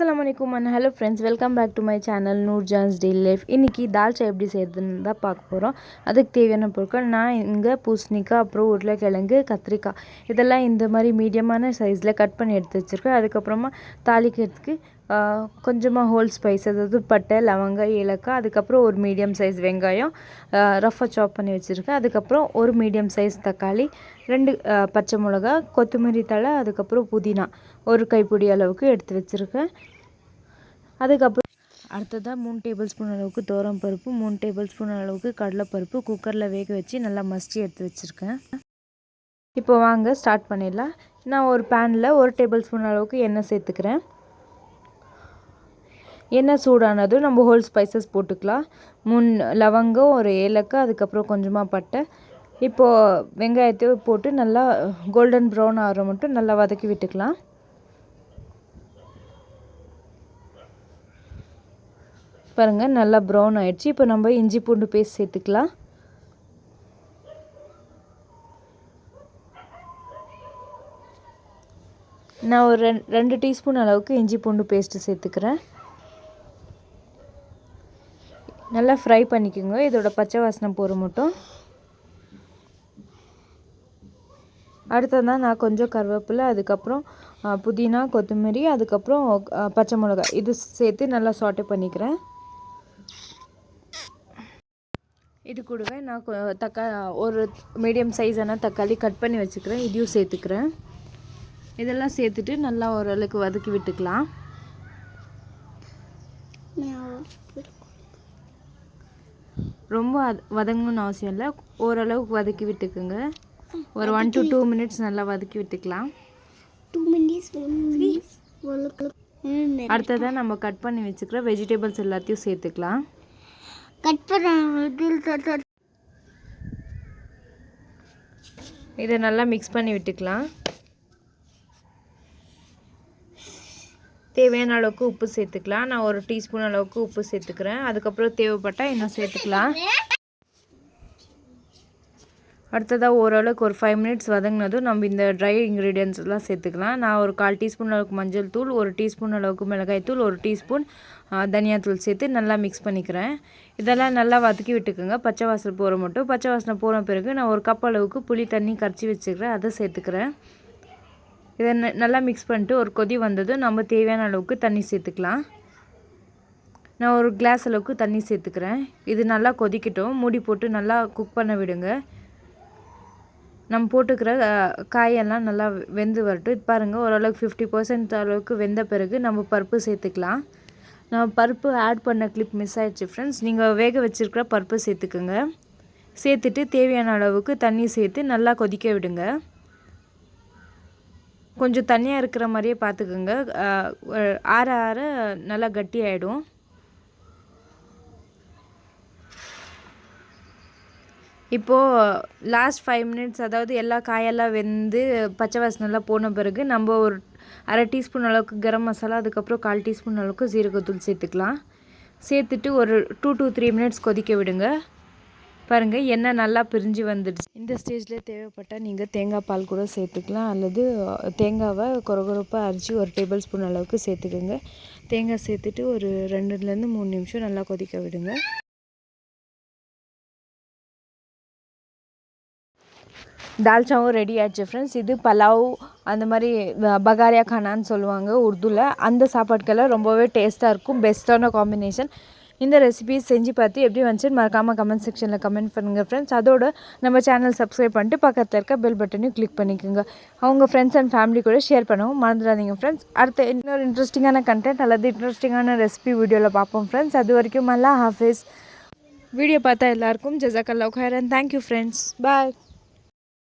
Assalamu alaikum and hello friends, welcome back to my channel Noorjahan's Daily Life. இன்னைக்கு தால்ச்சா எப்படி செய்யறதுன்னு தான் பார்க்க போறோம். அதுக்கு தேவையான பொருட்கள் நான் இங்க பூசணிக்காய், அப்புறம் உருளைக்கிழங்கு, கத்திரிக்காய் இதெல்லாம் இந்த மாதிரி மீடியமான சைஸ்ல கட் பண்ணி எடுத்து வச்சிருக்கேன். அதுக்கு அப்புறமா தாளிக்கிறதுக்கு கொஞ்சமா ஹோல் ஸ்பைஸ் அதாவது பட்டை, லவங்கம், ஏலக்காய், அதுக்கு அப்புறம் ஒரு மீடியம் சைஸ் வெங்காயம் ரஃபா சாப் பண்ணி வச்சிருக்கேன். அதுக்கு அப்புறம் ஒரு மீடியம் சைஸ் தக்காளி, 2 பச்சை மிளகாய், கொத்தமல்லி தழை, அதுக்கு அப்புறம் புதினா ஒரு கைப்பிடி அளவுக்கு எடுத்து வச்சிருக்கேன். அதுக்கப்புறம் அடுத்ததாக 3 டேபிள் ஸ்பூன் அளவுக்கு துவரம் பருப்பு, 3 டேபிள் ஸ்பூன் அளவுக்கு கடலைப்பருப்பு குக்கரில் வேக வச்சு நல்லா மசிச்சு எடுத்து வச்சுருக்கேன். இப்போ வாங்க ஸ்டார்ட் பண்ணிடலாம். நான் ஒரு பேனில் 1 டேபிள் ஸ்பூன் அளவுக்கு எண்ணெய் சேர்த்துக்கிறேன். எண்ணெய் சூடானதும் நம்ம ஹோல் ஸ்பைசஸ் போட்டுக்கலாம். 3 லவங்கம், ஒரு ஏலக்காய், அதுக்கப்புறம் கொஞ்சமாக பட்டை. இப்போது வெங்காயத்தை போட்டு நல்லா கோல்டன் ப்ரௌன் ஆகிற மட்டும் நல்லா வதக்கி விட்டுக்கலாம். பாருங்கள் நல்லா ப்ரௌன் ஆயிடுச்சு. இப்போ நம்ம இஞ்சி பூண்டு பேஸ்ட் சேர்த்துக்கலாம். நான் ஒரு 2 டீஸ்பூன் அளவுக்கு இஞ்சி பூண்டு பேஸ்ட்டு சேர்த்துக்கிறேன். நல்லா ஃப்ரை பண்ணிக்கோங்க, இதோட பச்சை வாசனை போகிற மட்டும். அடுத்ததான் நான் கொஞ்சம் கருவேப்பிலை, அதுக்கப்புறம் புதினா, கொத்தமல்லி, அதுக்கப்புறம் பச்சை மிளகாய் இது சேர்த்து நல்லா சாட்டே பண்ணிக்கிறேன். இது கூடவே நான் ஒரு மீடியம் சைஸான தக்காளி கட் பண்ணி வச்சுக்கிறேன், இதையும் சேர்த்துக்கிறேன். இதெல்லாம் சேர்த்துட்டு நல்லா ஓரளவுக்கு வதக்கி விட்டுக்கலாம். ரொம்ப வதங்கணும்னு அவசியம் இல்லை, ஓரளவுக்கு வதக்கி விட்டுக்குங்க. ஒரு 1 to 2 மினிட்ஸ் நல்லா வதக்கி விட்டுக்கலாம். அடுத்ததாக நம்ம கட் பண்ணி வச்சுக்கிற வெஜிடபிள்ஸ் எல்லாத்தையும் சேர்த்துக்கலாம். இதை நல்லா மிக்ஸ் பண்ணி விட்டுக்கலாம். தேவையான அளவுக்கு உப்பு சேர்த்துக்கலாம். நான் ஒரு டீஸ்பூன் அளவுக்கு உப்பு சேர்த்துக்கிறேன். அதுக்கப்புறம் தேவைப்பட்டால் இன்னும் சேர்த்துக்கலாம். அடுத்ததாக ஓரளவுக்கு ஒரு 5 மினிட்ஸ் வதங்கினதும் நம்ம இந்த ட்ரை இன்க்ரீடியன்ஸ் எல்லாம் சேர்த்துக்கலாம். நான் ஒரு 1/4 டீஸ்பூன் அளவுக்கு மஞ்சள் தூள், 1 டீஸ்பூன் அளவுக்கு மிளகாய் தூள், 1 டீஸ்பூன் தனியாத்தூள் சேர்த்து நல்லா மிக்ஸ் பண்ணிக்கிறேன். இதெல்லாம் நல்லா வதக்கி விட்டுக்குங்க, பச்சை வாசனை போகிற மட்டும். பச்சை வாசனை போன பிறகு நான் ஒரு கப் அளவுக்கு புளி தண்ணி கரைச்சி வச்சுக்கிறேன், அதை சேர்த்துக்கிறேன். இதை நல்லா மிக்ஸ் பண்ணிட்டு ஒரு கொதி வந்ததும் நம்ம தேவையான அளவுக்கு தண்ணி சேர்த்துக்கலாம். நான் ஒரு கிளாஸ் அளவுக்கு தண்ணி சேர்த்துக்கிறேன். இது நல்லா கொதிக்கட்டும், மூடி போட்டு நல்லா குக் பண்ண விடுங்க. நம்ம போட்டுக்கிற காயெல்லாம் நல்லா வெந்து வரட்டும். இது பாருங்கள், ஓரளவுக்கு 50% அளவுக்கு வெந்த பிறகு நம்ம பருப்பு சேர்த்துக்கலாம். நான் பருப்பு ஆட் பண்ண கிளிப் மிஸ் ஆகிடுச்சு ஃப்ரெண்ட்ஸ், நீங்கள் வேக வச்சுருக்கிற பருப்பு சேர்த்துக்குங்க. சேர்த்துட்டு தேவையான அளவுக்கு தண்ணி சேர்த்து நல்லா கொதிக்க விடுங்க. கொஞ்சம் தண்ணியாக இருக்கிற மாதிரியே பார்த்துக்குங்க, ஆற ஆற நல்லா கட்டி ஆகிடும். இப்போது லாஸ்ட் 5 மினிட்ஸ், அதாவது எல்லா காயெல்லாம் வெந்து பச்சை வாசனைலாம் போன பிறகு நம்ம ஒரு 1/2 டீஸ்பூன் அளவுக்கு கரம் மசாலா, அதுக்கப்புறம் 1/4 டீஸ்பூன் அளவுக்கு சீரகத்தூள் சேர்த்துக்கலாம். சேர்த்துட்டு ஒரு 2 to 3 மினிட்ஸ் கொதிக்க விடுங்க. பாருங்கள் எண்ணெய் நல்லா பிரிஞ்சு வந்துடுச்சு. இந்த ஸ்டேஜில் தேவைப்பட்டால் நீங்கள் தேங்காய் பால் கூட சேர்த்துக்கலாம், அல்லது தேங்காவை கொரகொரப்பாக அரைச்சி 1 டேபிள் ஸ்பூன் அளவுக்கு சேர்த்துக்குங்க. தேங்காய் சேர்த்துட்டு ஒரு 2லேருந்து 3 நிமிஷம் நல்லா கொதிக்க விடுங்க. தால்ச்சாவும் ரெடி ஆகிடுச்சு ஃப்ரெண்ட்ஸ். இது பலாவ், அந்த மாதிரி பகாரியா கானான்னு சொல்லுவாங்க உருதுவில். அந்த சாப்பாட்டுக்கெல்லாம் ரொம்பவே டேஸ்ட்டாக இருக்கும், பெஸ்ட்டான காம்பினேஷன். இந்த ரெசிபி செஞ்சு பார்த்து எப்படி வந்துச்சுன்னு மறக்காமல் கமெண்ட் செக்ஷனில் கமெண்ட் பண்ணுங்கள் ஃப்ரெண்ட்ஸ். அதோட நம்ம சேனல் சப்ஸ்கிரைப் பண்ணிட்டு பக்கத்தில் இருக்க பெல் பட்டனையும் கிளிக் பண்ணிக்கோங்க. அவங்க ஃப்ரெண்ட்ஸ் அண்ட் ஃபேமிலி கூட ஷேர் பண்ணவும் மறந்துடாதீங்க ஃப்ரெண்ட்ஸ். அடுத்த இன்னொரு இன்ட்ரெஸ்டிங்கான கண்டென்ட் அல்லது இன்ட்ரெஸ்டிங்கான ரெசிபி வீடியோவில் பார்ப்போம் ஃப்ரெண்ட்ஸ். அது வரைக்கும் அல்லா ஹாஃபிஸ். வீடியோ பார்த்தா எல்லாருக்கும் ஜஸாக்கல்லாஹு கைரன். தேங்க்யூ ஃப்ரெண்ட்ஸ், பாய்.